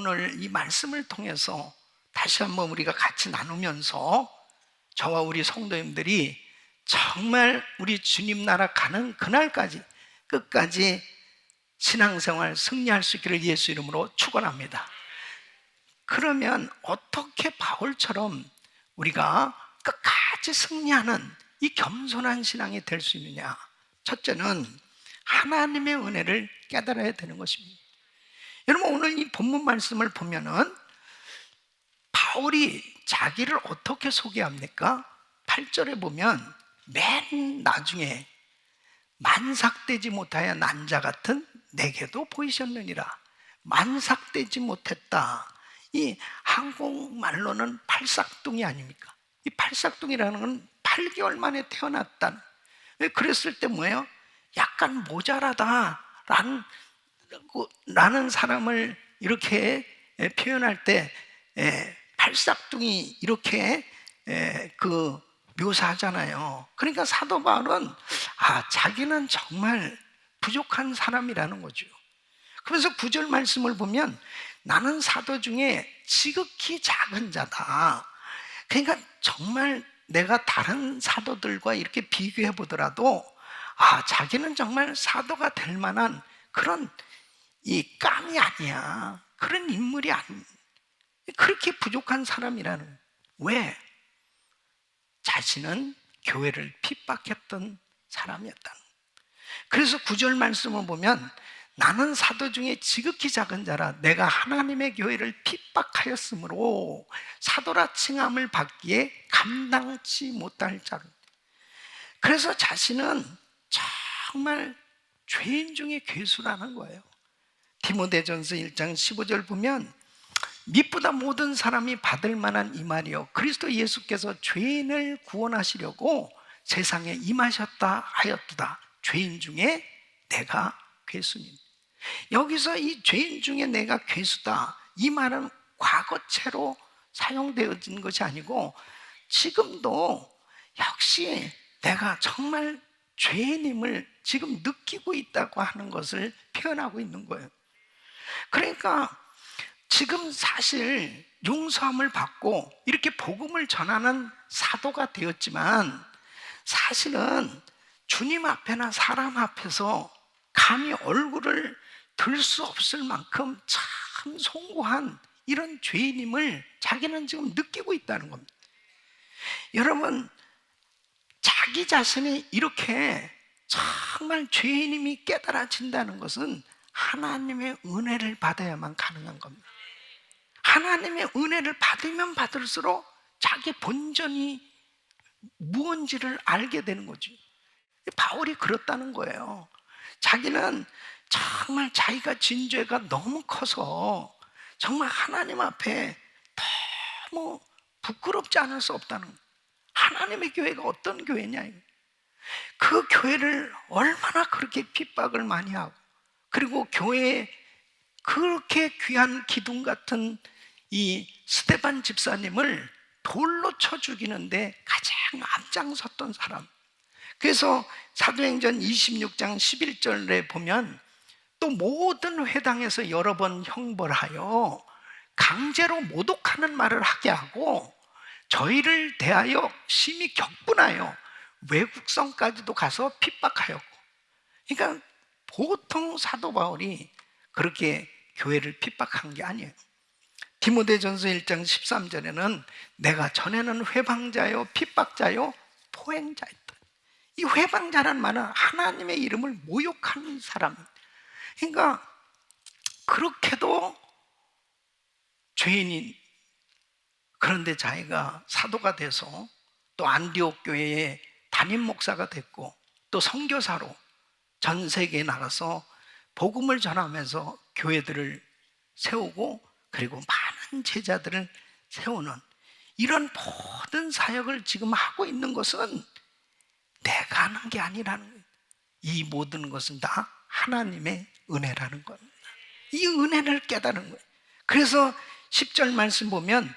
오늘 이 말씀을 통해서 다시 한번 우리가 같이 나누면서 저와 우리 성도님들이 정말 우리 주님 나라 가는 그날까지 끝까지 신앙생활 승리할 수 있기를 예수 이름으로 축원합니다. 그러면 어떻게 바울처럼 우리가 끝까지 승리하는 이 겸손한 신앙이 될 수 있느냐? 첫째는 하나님의 은혜를 깨달아야 되는 것입니다. 여러분, 오늘 이 본문 말씀을 보면은 바울이 자기를 어떻게 소개합니까? 8절에 보면 맨 나중에 만삭되지 못하여 난 자 같은 내게도 보이셨느니라. 만삭되지 못했다. 이 한국말로는 팔싹둥이 아닙니까? 이 팔싹둥이라는 건 8개월 만에 태어났다는. 그랬을 때 뭐예요? 약간 모자라다라는 사람을 이렇게 표현할 때 팔싹둥이 이렇게 묘사하잖아요. 그러니까 사도 바울은 자기는 정말 부족한 사람이라는 거죠. 그래서 9절 말씀을 보면 나는 사도 중에 지극히 작은 자다. 그러니까 정말 내가 다른 사도들과 이렇게 비교해 보더라도 자기는 정말 사도가 될 만한 그런 이 깜이 아니야. 그런 인물이 아니야. 그렇게 부족한 사람이라는 거예요. 왜? 자신은 교회를 핍박했던 사람이었다는 거예요. 그래서 9절 말씀을 보면 나는 사도 중에 지극히 작은 자라 내가 하나님의 교회를 핍박하였으므로 사도라 칭함을 받기에 감당치 못할 자로. 그래서 자신은 정말 죄인 중에 괴수라는 거예요. 디모데전서 1장 15절 보면 밑보다 모든 사람이 받을 만한 이 말이요 그리스도 예수께서 죄인을 구원하시려고 세상에 임하셨다 하였도다. 죄인 중에 내가 괴수니. 여기서 이 죄인 중에 내가 괴수다, 이 말은 과거체로 사용되어진 것이 아니고 지금도 역시 내가 정말 죄인임을 지금 느끼고 있다고 하는 것을 표현하고 있는 거예요. 그러니까 지금 사실 용서함을 받고 이렇게 복음을 전하는 사도가 되었지만 사실은 주님 앞에나 사람 앞에서 감히 얼굴을 들 수 없을 만큼 참 송구한 이런 죄인임을 자기는 지금 느끼고 있다는 겁니다. 여러분, 자기 자신이 이렇게 정말 죄인임이 깨달아진다는 것은 하나님의 은혜를 받아야만 가능한 겁니다. 하나님의 은혜를 받으면 받을수록 자기 본전이 무언지를 알게 되는 거죠. 바울이 그렇다는 거예요. 자기는 정말 자기가 진 죄가 너무 커서 정말 하나님 앞에 너무 부끄럽지 않을 수 없다는 거예요. 하나님의 교회가 어떤 교회냐, 그 교회를 얼마나 그렇게 핍박을 많이 하고, 그리고 교회에 그렇게 귀한 기둥 같은 이 스데반 집사님을 돌로 쳐 죽이는데 가장 앞장섰던 사람. 그래서 사도행전 26장 11절에 보면 또 모든 회당에서 여러 번 형벌하여 강제로 모독하는 말을 하게 하고 저희를 대하여 심히 격분하여 외국성까지도 가서 핍박하였고. 그러니까 보통 사도 바울이 그렇게 교회를 핍박한 게 아니에요. 디모데전서 1장 13절에는 내가 전에는 회방자요 핍박자요 포행자였다. 이 회방자란 말은 하나님의 이름을 모욕하는 사람. 그러니까 그렇게도 죄인인, 그런데 자기가 사도가 돼서 또 안디옥 교회의 담임 목사가 됐고 또 선교사로 전 세계에 나가서 복음을 전하면서 교회들을 세우고 그리고 많은 제자들을 세우는 이런 모든 사역을 지금 하고 있는 것은 내가 하는 게 아니라는 거예요. 이 모든 것은 다 하나님의 은혜라는 겁니다. 이 은혜를 깨달은 거예요. 그래서 10절 말씀 보면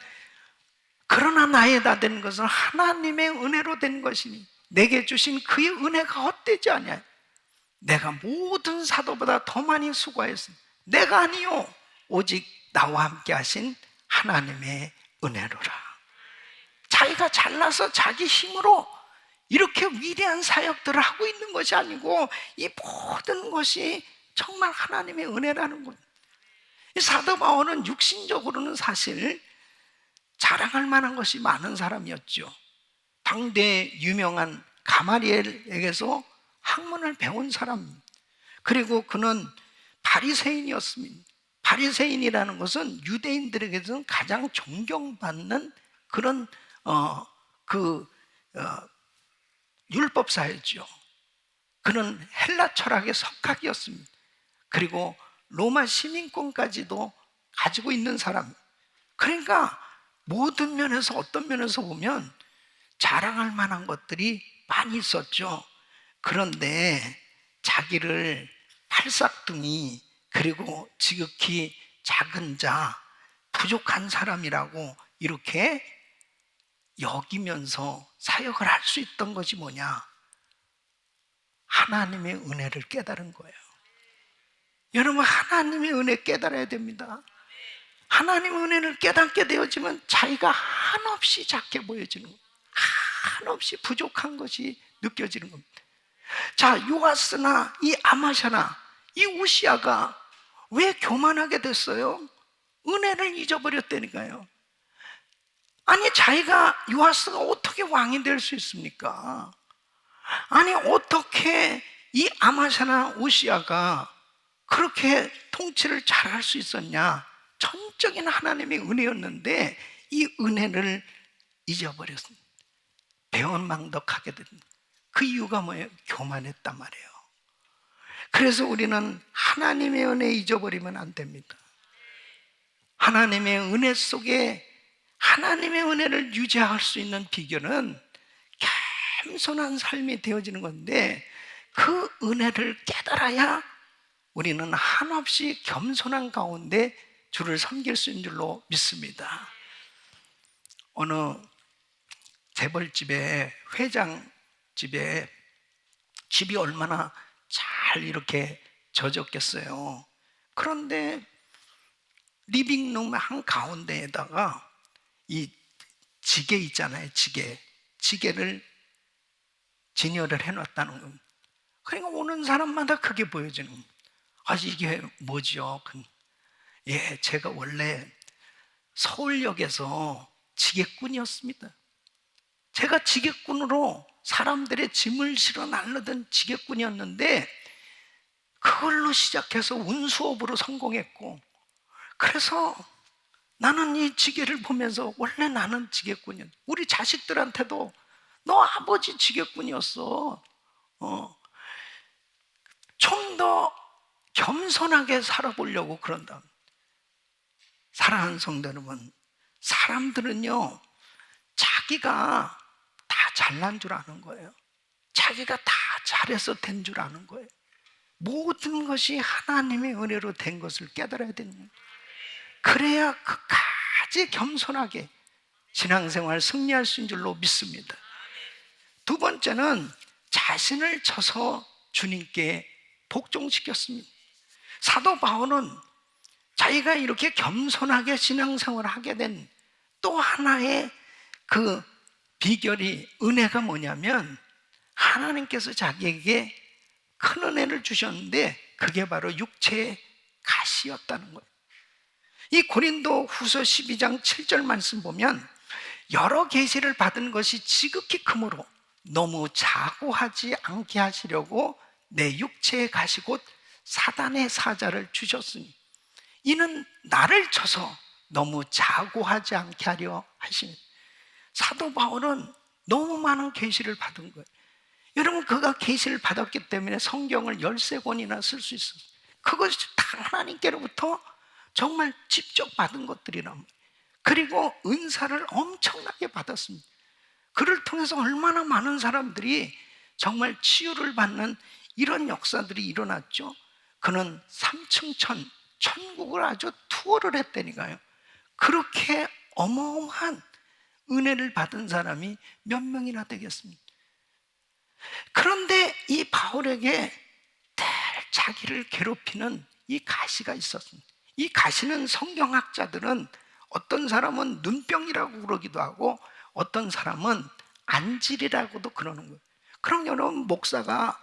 그러나 나의 다 된 것은 하나님의 은혜로 된 것이니 내게 주신 그의 은혜가 헛되지 아니하여 내가 모든 사도보다 더 많이 수고하였으니 내가 아니요 오직 나와 함께 하신 하나님의 은혜로라. 자기가 잘나서 자기 힘으로 이렇게 위대한 사역들을 하고 있는 것이 아니고 이 모든 것이 정말 하나님의 은혜라는 것. 사도 바울은 육신적으로는 사실 자랑할 만한 것이 많은 사람이었죠. 당대 유명한 가마리엘에게서 학문을 배운 사람, 그리고 그는 바리새인이었습니다. 바리새인이라는 것은 유대인들에게서는 가장 존경받는 그런 율법사였죠. 그는 헬라 철학의 석학이었습니다. 그리고 로마 시민권까지도 가지고 있는 사람. 그러니까 모든 면에서, 어떤 면에서 보면 자랑할 만한 것들이 많이 있었죠. 그런데 자기를 팔싹둥이, 그리고 지극히 작은 자, 부족한 사람이라고 이렇게 여기면서 사역을 할 수 있던 것이 뭐냐? 하나님의 은혜를 깨달은 거예요. 여러분, 하나님의 은혜 깨달아야 됩니다. 하나님의 은혜를 깨닫게 되어지면 자기가 한없이 작게 보여지는 거예요. 한없이 부족한 것이 느껴지는 겁니다. 자, 요아스나 이 아마샤나 이 우시아가 왜 교만하게 됐어요? 은혜를 잊어버렸다니까요. 아니, 자기가, 요아스가 어떻게 왕이 될 수 있습니까? 아니, 어떻게 이 아마샤나 우시아가 그렇게 통치를 잘할 수 있었냐? 전적인 하나님의 은혜였는데 이 은혜를 잊어버렸습니다. 배은망덕하게 된 그 이유가 뭐예요? 교만했단 말이에요. 그래서 우리는 하나님의 은혜 잊어버리면 안 됩니다. 하나님의 은혜 속에 하나님의 은혜를 유지할 수 있는 비결은 겸손한 삶이 되어지는 건데, 그 은혜를 깨달아야 우리는 한없이 겸손한 가운데 주를 섬길 수 있는 줄로 믿습니다. 어느 재벌집에, 회장집에 집이 얼마나 잘 이렇게 젖었겠어요. 그런데 리빙룸 한가운데에다가 이 지게 있잖아요. 지게를 진열을 해놨다는 겁니다. 그러니까 오는 사람마다 그게 보여지는 겁니다. 아, 이게 뭐죠? 예, 제가 원래 서울역에서 지게꾼이었습니다. 제가 지게꾼으로 사람들의 짐을 실어 나르던 지게꾼이었는데, 그걸로 시작해서 운수업으로 성공했고, 그래서 나는 이 지게를 보면서 원래 나는 지게꾼이었. 우리 자식들한테도 너 아버지 지게꾼이었어. 좀 더 겸손하게 살아보려고 그런다. 사랑하는 성도 여러분, 사람들은요 자기가 다 잘난 줄 아는 거예요. 자기가 다 잘해서 된 줄 아는 거예요. 모든 것이 하나님의 은혜로 된 것을 깨달아야 되는 거예요. 그래야 끝까지 겸손하게 신앙생활 승리할 수 있는 줄로 믿습니다. 두 번째는 자신을 쳐서 주님께 복종시켰습니다. 사도 바울은 자기가 이렇게 겸손하게 신앙생활을 하게 된 또 하나의 그 비결이, 은혜가 뭐냐면, 하나님께서 자기에게 큰 은혜를 주셨는데 그게 바로 육체의 가시였다는 거예요. 이 고린도 후서 12장 7절 말씀 보면, 여러 계시를 받은 것이 지극히 크므로 너무 자고하지 않게 하시려고 내 육체의 가시 곧 사단의 사자를 주셨으니 이는 나를 쳐서 너무 자고하지 않게 하려 하십니다. 사도 바울은 너무 많은 계시를 받은 거예요. 여러분, 그가 계시를 받았기 때문에 성경을 13권이나 쓸 수 있어요. 그것이 다 하나님께로부터 정말 직접 받은 것들이란 말이에요. 그리고 은사를 엄청나게 받았습니다. 그를 통해서 얼마나 많은 사람들이 정말 치유를 받는 이런 역사들이 일어났죠. 그는 3층 천국을 아주 투어를 했다니까요. 그렇게 어마어마한 은혜를 받은 사람이 몇 명이나 되겠습니까? 그런데 이 바울에게 늘 자기를 괴롭히는 이 가시가 있었습니다. 이 가시는 성경학자들은 어떤 사람은 눈병이라고 그러기도 하고 어떤 사람은 안질이라고도 그러는 거예요. 그럼 여러분, 목사가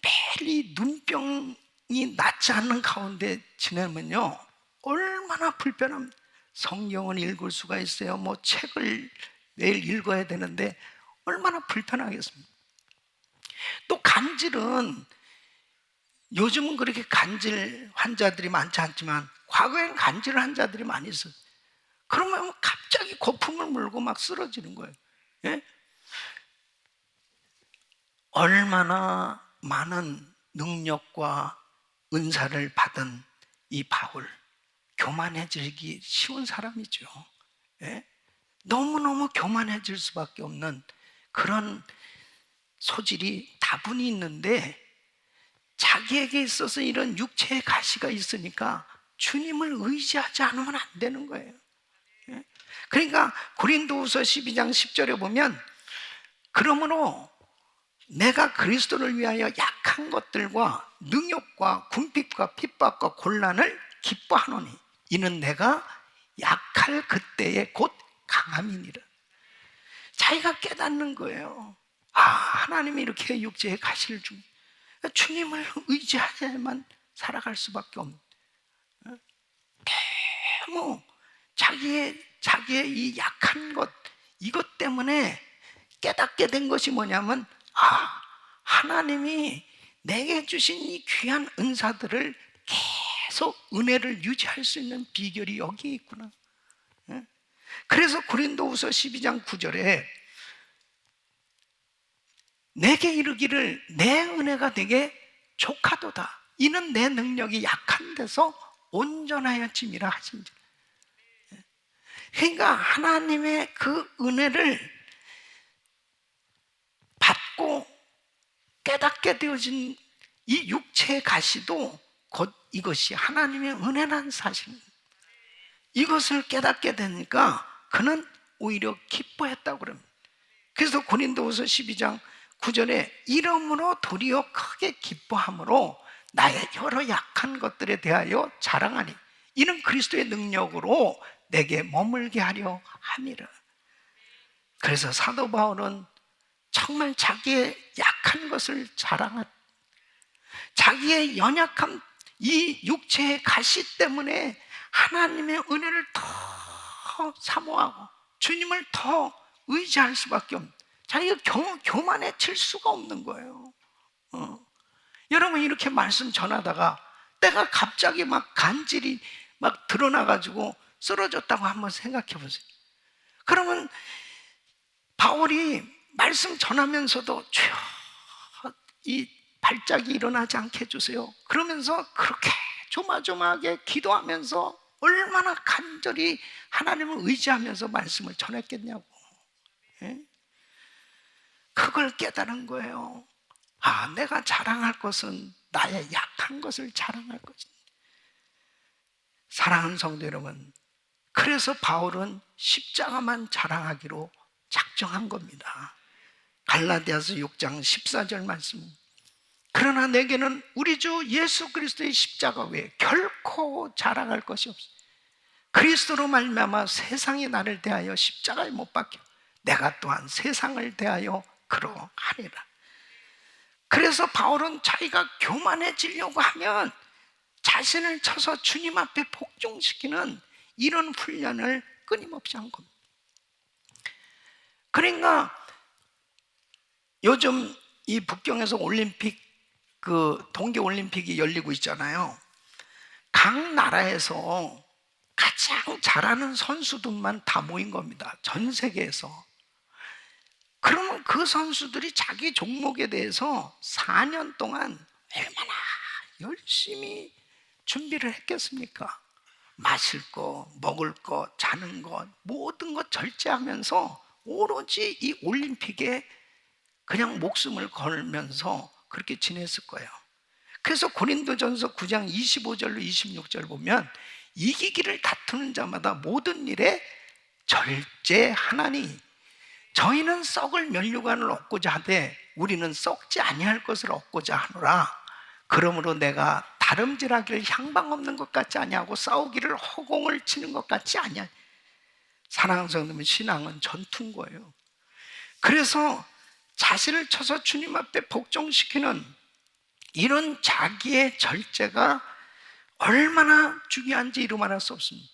매일 이 눈병이 낫지 않는 가운데 지내면요 얼마나 불편합니다. 성경은 읽을 수가 있어요. 뭐 책을 매일 읽어야 되는데 얼마나 불편하겠습니까? 또 간질은, 요즘은 그렇게 간질 환자들이 많지 않지만 과거에는 간질 환자들이 많이 있어요. 그러면 갑자기 거품을 물고 막 쓰러지는 거예요. 예? 얼마나 많은 능력과 은사를 받은 이 바울, 교만해지기 쉬운 사람이죠. 예? 너무너무 교만해질 수밖에 없는 그런 소질이 다분히 있는데, 자기에게 있어서 이런 육체의 가시가 있으니까 주님을 의지하지 않으면 안 되는 거예요. 예? 그러니까 고린도후서 12장 10절에 보면, 그러므로 내가 그리스도를 위하여 약한 것들과 능욕과 궁핍과 핍박과 곤란을 기뻐하노니 이는 내가 약할 그때에 곧 강함이니라. 자기가 깨닫는 거예요. 아, 하나님이 이렇게 육체의 가시를 주, 주님을 의지하야만 살아갈 수밖에 없는, 너무 자기의 이 약한 것, 이것 때문에 깨닫게 된 것이 뭐냐면, 아, 하나님이 내게 주신 이 귀한 은사들을 계속 은혜를 유지할 수 있는 비결이 여기에 있구나. 그래서 고린도후서 12장 9절에 내게 이르기를 내 은혜가 내게 족하도다. 이는 내 능력이 약한 데서 온전하여짐이라 하신지. 그러니까 하나님의 그 은혜를 받고 깨닫게 되어진 이 육체의 가시도 곧 이것이 하나님의 은혜라는 사실, 이것을 깨닫게 되니까 그는 오히려 기뻐했다고 그럽니다. 그래서 고린도후서 12장 9절에 이러므로 도리어 크게 기뻐함으로 나의 여러 약한 것들에 대하여 자랑하니 이는 그리스도의 능력으로 내게 머물게 하려 함이라. 그래서 사도 바울은 정말 자기의 약한 것을 자랑한, 자기의 연약함, 이 육체의 가시 때문에 하나님의 은혜를 더 사모하고 주님을 더 의지할 수밖에 없는, 자기가 교만해질 수가 없는 거예요. 여러분, 이렇게 말씀 전하다가 때가 갑자기 막 간질이 막 드러나가지고 쓰러졌다고 한번 생각해 보세요. 그러면 바울이 말씀 전하면서도 주여 이 발작이 일어나지 않게 해주세요 그러면서 그렇게 조마조마하게 기도하면서 얼마나 간절히 하나님을 의지하면서 말씀을 전했겠냐고. 예? 그걸 깨달은 거예요. 아, 내가 자랑할 것은 나의 약한 것을 자랑할 것이다. 사랑하는 성도 여러분, 그래서 바울은 십자가만 자랑하기로 작정한 겁니다. 갈라디아서 6장 14절 말씀, 그러나 내게는 우리 주 예수 그리스도의 십자가 외에 결코 자랑할 것이 없어. 그리스도로 말미암아 세상이 나를 대하여 십자가에 못 박혀 내가 또한 세상을 대하여 그러하리라. 그래서 바울은 자기가 교만해지려고 하면 자신을 쳐서 주님 앞에 복종시키는 이런 훈련을 끊임없이 한 겁니다. 그러니까 요즘 이 북경에서 올림픽, 그 동계올림픽이 열리고 있잖아요. 각 나라에서 가장 잘하는 선수들만 다 모인 겁니다. 전 세계에서. 그러면 그 선수들이 자기 종목에 대해서 4년 동안 얼마나 열심히 준비를 했겠습니까? 마실 거, 먹을 거, 자는 거, 모든 것 절제하면서 오로지 이 올림픽에 그냥 목숨을 걸면서 그렇게 지냈을 거예요. 그래서 고린도전서 9장 25절로 26절 보면 이기기를 다투는 자마다 모든 일에 절제하나니 저희는 썩을 면류관을 얻고자 하되 우리는 썩지 아니할 것을 얻고자 하노라. 그러므로 내가 다름질하기를 향방 없는 것 같지 아니하고 싸우기를 허공을 치는 것 같지 아니하. 사랑하는 성도님, 신앙은 전투인 거예요. 그래서 자신을 쳐서 주님 앞에 복종시키는 이런 자기의 절제가 얼마나 중요한지 이루 말할 수 없습니다.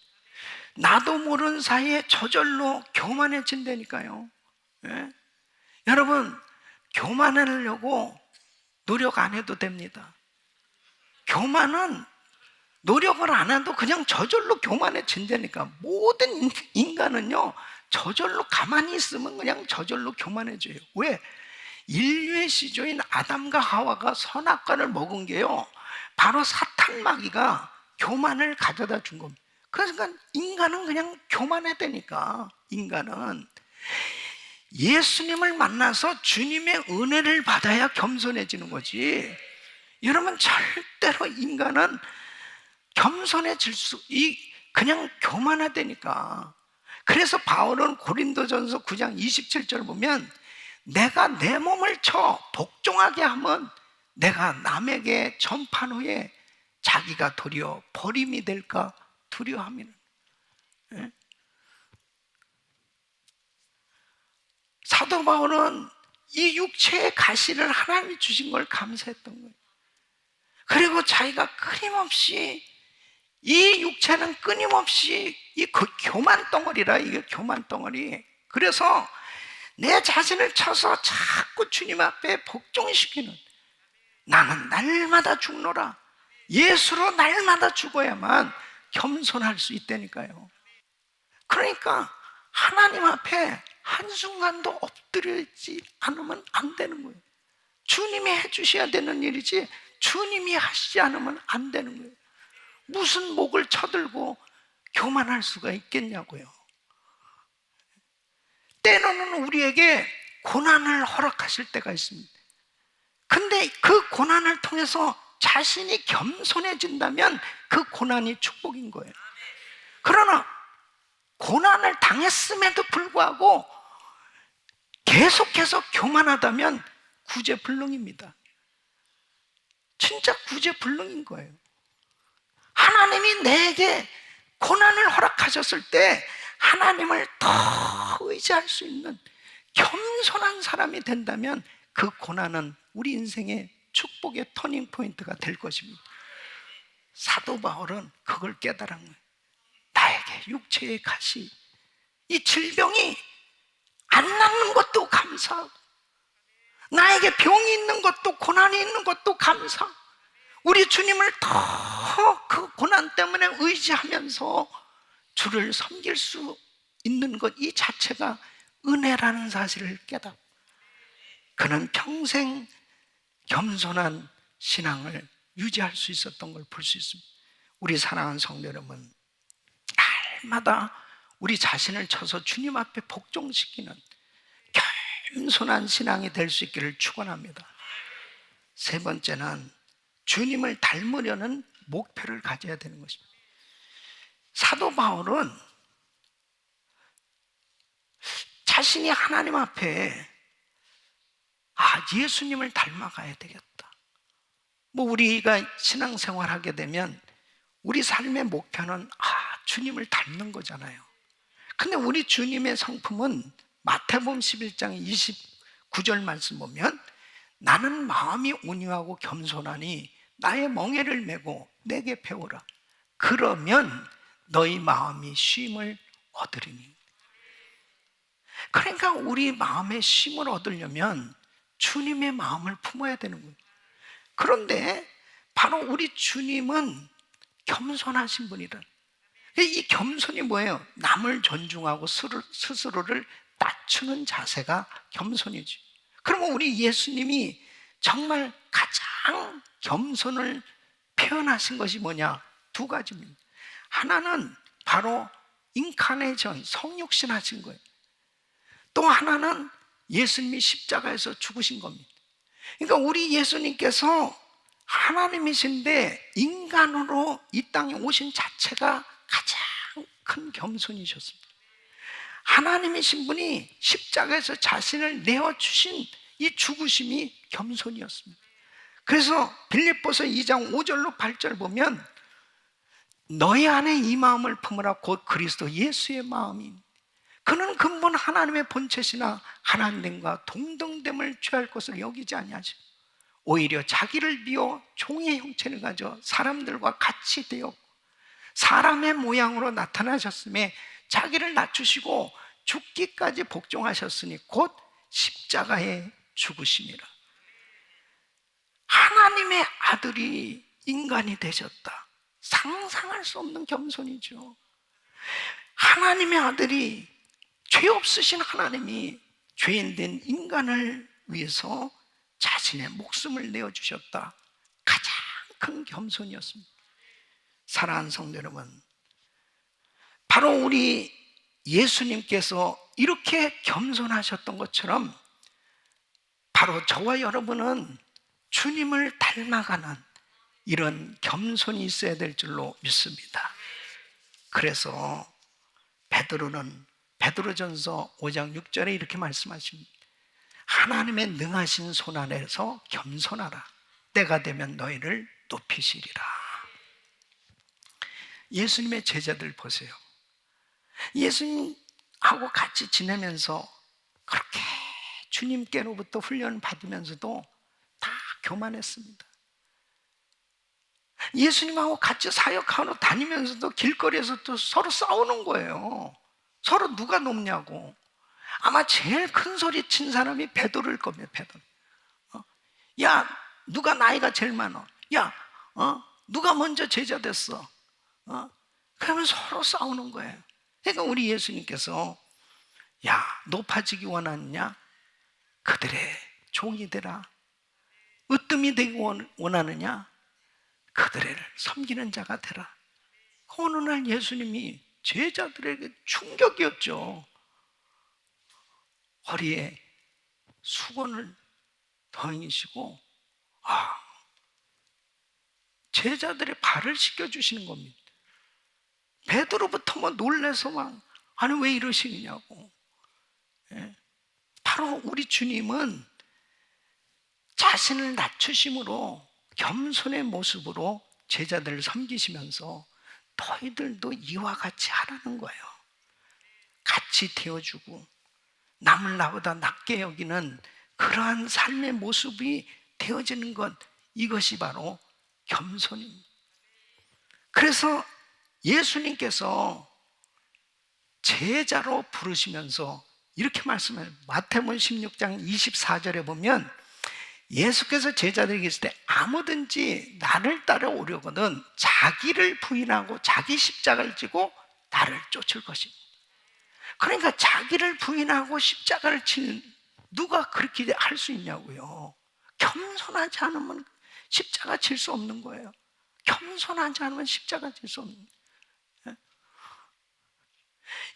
나도 모르는 사이에 저절로 교만해진다니까요. 예? 여러분, 교만하려고 노력 안 해도 됩니다. 교만은 노력을 안 해도 그냥 저절로 교만해진다니까. 모든 인간은요, 저절로 가만히 있으면 그냥 저절로 교만해져요. 왜? 인류의 시조인 아담과 하와가 선악과를 먹은 게요, 바로 사탄 마귀가 교만을 가져다 준 겁니다. 그러니까 인간은 그냥 교만해야 되니까. 인간은 예수님을 만나서 주님의 은혜를 받아야 겸손해지는 거지. 여러분, 절대로 인간은 겸손해질 그냥 교만하다니까. 그래서 바울은 고린도전서 9장 27절 보면, 내가 내 몸을 쳐 복종하게 하면 내가 남에게 전판 후에 자기가 도리어 버림이 될까 두려워함이라. 예? 사도 바울은 이 육체의 가시를 하나님이 주신 걸 감사했던 거예요. 그리고 자기가 끊임없이, 이 육체는 끊임없이 이 교만 덩어리라, 이게 교만 덩어리. 그래서 내 자신을 쳐서 자꾸 주님 앞에 복종시키는, 나는 날마다 죽노라, 예수로 날마다 죽어야만 겸손할 수 있다니까요. 그러니까 하나님 앞에 한순간도 엎드리지 않으면 안 되는 거예요. 주님이 해주셔야 되는 일이지 주님이 하시지 않으면 안 되는 거예요. 무슨 목을 쳐들고 교만할 수가 있겠냐고요. 때로는 우리에게 고난을 허락하실 때가 있습니다. 근데 그 고난을 통해서 자신이 겸손해진다면 그 고난이 축복인 거예요. 그러나 고난을 당했음에도 불구하고 계속해서 교만하다면 구제불능입니다. 진짜 구제불능인 거예요. 하나님이 내게 고난을 허락하셨을 때 하나님을 더 의지할 수 있는 겸손한 사람이 된다면 그 고난은 우리 인생의 축복의 터닝 포인트가 될 것입니다. 사도 바울은 그걸 깨달은 거예요. 나에게 육체의 가시, 이 질병이 안 낫는 것도 감사하고, 나에게 병이 있는 것도, 고난이 있는 것도 감사하고, 우리 주님을 더 그 고난 때문에 의지하면서 주를 섬길 수 있는 것, 이 자체가 은혜라는 사실을 깨닫고 그는 평생 겸손한 신앙을 유지할 수 있었던 걸 볼 수 있습니다. 우리 사랑하는 성도 여러분, 날마다 우리 자신을 쳐서 주님 앞에 복종시키는 겸손한 신앙이 될 수 있기를 축원합니다. 세 번째는 주님을 닮으려는 목표를 가져야 되는 것입니다. 사도 바울은 자신이 하나님 앞에 예수님을 닮아가야 되겠다. 우리가 신앙생활 하게 되면 우리 삶의 목표는 주님을 닮는 거잖아요. 근데 우리 주님의 성품은 마태복음 11장 29절 말씀 보면, 나는 마음이 온유하고 겸손하니 나의 멍에를 메고 내게 배우라. 그러면 너희 마음이 쉼을 얻으리니. 그러니까 우리 마음에 쉼을 얻으려면 주님의 마음을 품어야 되는 거예요. 그런데 바로 우리 주님은 겸손하신 분이라. 이 겸손이 뭐예요? 남을 존중하고 스스로를 낮추는 자세가 겸손이지. 그러면 우리 예수님이 정말 가장 겸손을 표현하신 것이 뭐냐? 두 가지입니다. 하나는 바로 인카네이션, 성육신 하신 거예요. 또 하나는 예수님이 십자가에서 죽으신 겁니다. 그러니까 우리 예수님께서 하나님이신데 인간으로 이 땅에 오신 자체가 가장 큰 겸손이셨습니다. 하나님이신 분이 십자가에서 자신을 내어주신 이 죽으심이 겸손이었습니다. 그래서 빌립보서 2장 5절로 8절 보면 너희 안에 이 마음을 품으라 곧 그리스도 예수의 마음인 그는 근본 하나님의 본체시나 하나님과 동등됨을 취할 것을 여기지 아니하시고 오히려 자기를 비워 종의 형체를 가져 사람들과 같이 되었고 사람의 모양으로 나타나셨음에 자기를 낮추시고 죽기까지 복종하셨으니 곧 십자가에 죽으심이라. 하나님의 아들이 인간이 되셨다. 상상할 수 없는 겸손이죠. 하나님의 아들이 죄 없으신 하나님이 죄인된 인간을 위해서 자신의 목숨을 내어주셨다. 가장 큰 겸손이었습니다. 사랑하는 성도 여러분, 바로 우리 예수님께서 이렇게 겸손하셨던 것처럼 바로 저와 여러분은 주님을 닮아가는 이런 겸손이 있어야 될 줄로 믿습니다. 그래서 베드로전서 5장 6절에 이렇게 말씀하십니다. 하나님의 능하신 손 안에서 겸손하라. 때가 되면 너희를 높이시리라. 예수님의 제자들 보세요. 예수님하고 같이 지내면서 그렇게 주님께로부터 훈련 받으면서도 다 교만했습니다. 예수님하고 같이 사역하러 다니면서도 길거리에서 또 서로 싸우는 거예요. 서로 누가 높냐고. 아마 제일 큰 소리 친 사람이 베드로일 겁니다. 베드로. 야, 누가 나이가 제일 많아? 야, 누가 먼저 제자 됐어? 그러면 서로 싸우는 거예요. 그러니까 우리 예수님께서 야, 높아지기 원하느냐? 그들의 종이 되라. 으뜸이 되기 원하느냐? 그들을 섬기는 자가 되라. 어느 날 예수님이 제자들에게 충격이었죠. 허리에 수건을 덩이시고 제자들의 발을 씻겨주시는 겁니다. 베드로부터 놀래서 아니 왜 이러시느냐고. 바로 우리 주님은 자신을 낮추심으로 겸손의 모습으로 제자들을 섬기시면서 너희들도 이와 같이 하라는 거예요. 같이 되어주고 남을 나보다 낮게 여기는 그러한 삶의 모습이 되어지는 것, 이것이 바로 겸손입니다. 그래서 예수님께서 제자로 부르시면서 이렇게 말씀해요. 마태복음 16장 24절에 보면 예수께서 제자들에게 있을 때 아무든지 나를 따라오려거든 자기를 부인하고 자기 십자가를 지고 나를 쫓을 것입니다. 그러니까 자기를 부인하고 십자가를 치는 누가 그렇게 할 수 있냐고요. 겸손하지 않으면 십자가 질 수 없는 거예요. 겸손하지 않으면 십자가 질 수 없는 거예요.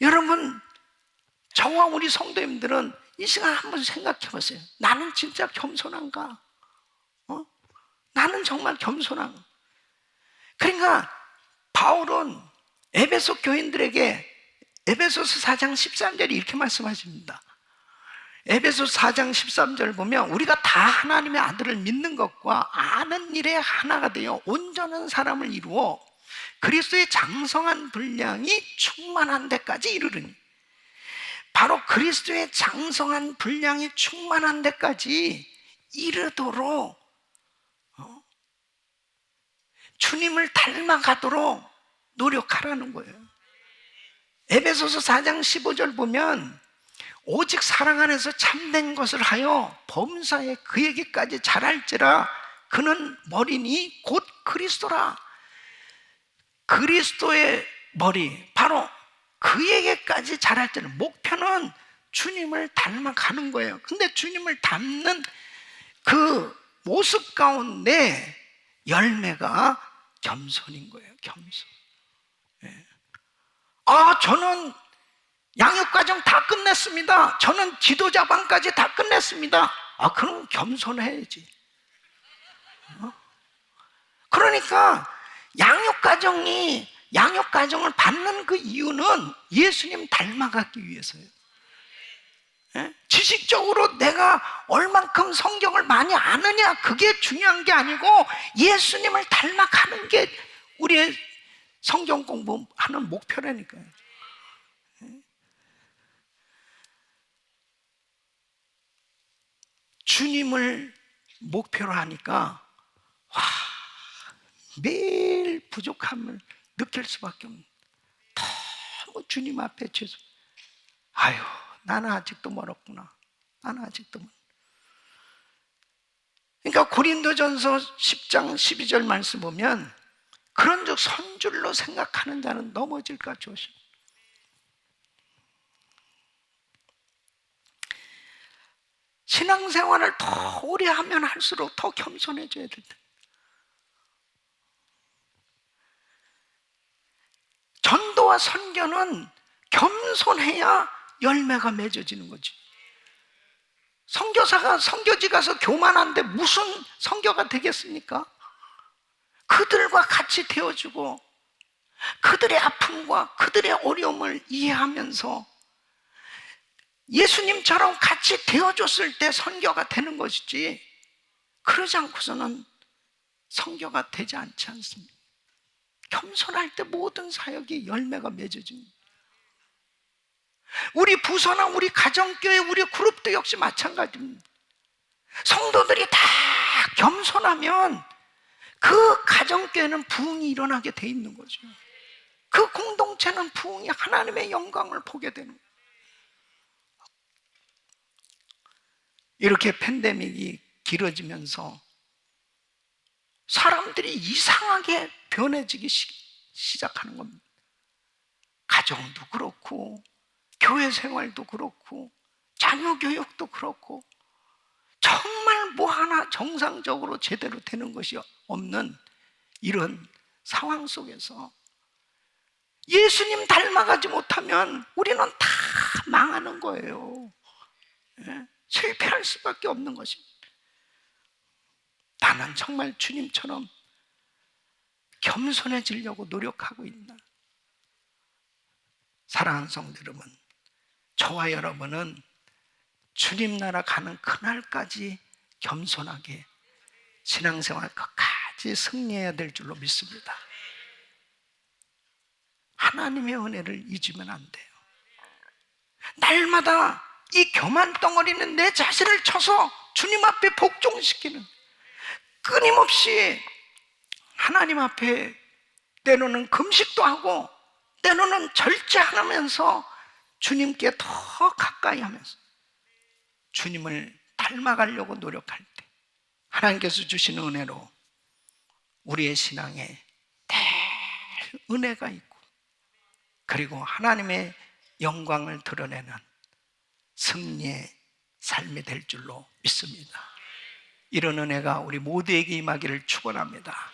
여러분, 저와 우리 성도님들은 이 시간 한번 생각해 보세요. 나는 진짜 겸손한가? 나는 정말 겸손한가? 그러니까 바울은 에베소 교인들에게 에베소서 4장 13절이 이렇게 말씀하십니다. 에베소 4장 13절 보면 우리가 다 하나님의 아들을 믿는 것과 아는 일에 하나가 되어 온전한 사람을 이루어 그리스도의 장성한 분량이 충만한 데까지 이르르니, 바로 그리스도의 장성한 분량이 충만한 데까지 이르도록 주님을 닮아가도록 노력하라는 거예요. 에베소서 4장 15절 보면 오직 사랑 안에서 참된 것을 하여 범사에 그에게까지 자랄지라. 그는 머리니 곧 그리스도라. 그리스도의 머리, 바로 그에게까지 자랄지라. 목표는 주님을 닮아가는 거예요. 근데 주님을 닮는 그 모습 가운데 열매가 겸손인 거예요. 겸손. 저는 양육과정 다 끝냈습니다. 저는 지도자반까지 다 끝냈습니다. 그럼 겸손해야지. 그러니까 양육과정을 받는 그 이유는 예수님 닮아가기 위해서예요. 예? 지식적으로 내가 얼만큼 성경을 많이 아느냐, 그게 중요한 게 아니고 예수님을 닮아가는 게 우리의 성경 공부하는 목표라니까요. 주님을 목표로 하니까 매일 부족함을 느낄 수밖에 없는, 너무 주님 앞에 죄송. 아유, 나는 아직도 멀었구나. 나는 아직도 그러니까 고린도전서 10장 12절 말씀 보면 그런즉 선줄로 생각하는 자는 넘어질까 조심. 신앙생활을 더 오래 하면 할수록 더 겸손해져야 된다. 전도와 선교는 겸손해야 열매가 맺어지는 거지. 선교사가 선교지 가서 교만한데 무슨 선교가 되겠습니까? 그들과 같이 되어주고 그들의 아픔과 그들의 어려움을 이해하면서 예수님처럼 같이 되어줬을 때 선교가 되는 것이지, 그러지 않고서는 선교가 되지 않지 않습니다. 겸손할 때 모든 사역이 열매가 맺어집니다. 우리 부서나 우리 가정교회, 우리 그룹도 역시 마찬가지입니다. 성도들이 다 겸손하면 그 가정교회는 부흥이 일어나게 돼 있는 거죠. 그 공동체는 부흥이 하나님의 영광을 보게 되는 거예요. 이렇게 팬데믹이 길어지면서 사람들이 이상하게 변해지기 시작하는 겁니다. 가정도 그렇고 교회 생활도 그렇고 자녀 교육도 그렇고 정말 뭐 하나 정상적으로 제대로 되는 것이 없는 이런 상황 속에서 예수님 닮아가지 못하면 우리는 다 망하는 거예요. 예? 실패할 수밖에 없는 것입니다. 나는 정말 주님처럼 겸손해지려고 노력하고 있나? 사랑하는 성도 여러분, 저와 여러분은 주님 나라 가는 그날까지 겸손하게 신앙생활 끝까지 승리해야 될 줄로 믿습니다. 하나님의 은혜를 잊으면 안 돼요. 날마다 이 교만 덩어리는 내 자신을 쳐서 주님 앞에 복종시키는, 끊임없이 하나님 앞에 때로는 금식도 하고 때로는 절제하면서 주님께 더 가까이 하면서 주님을 닮아가려고 노력할 때 하나님께서 주시는 은혜로 우리의 신앙에 늘 은혜가 있고, 그리고 하나님의 영광을 드러내는 승리의 삶이 될 줄로 믿습니다. 이런 은혜가 우리 모두에게 임하기를 축원합니다.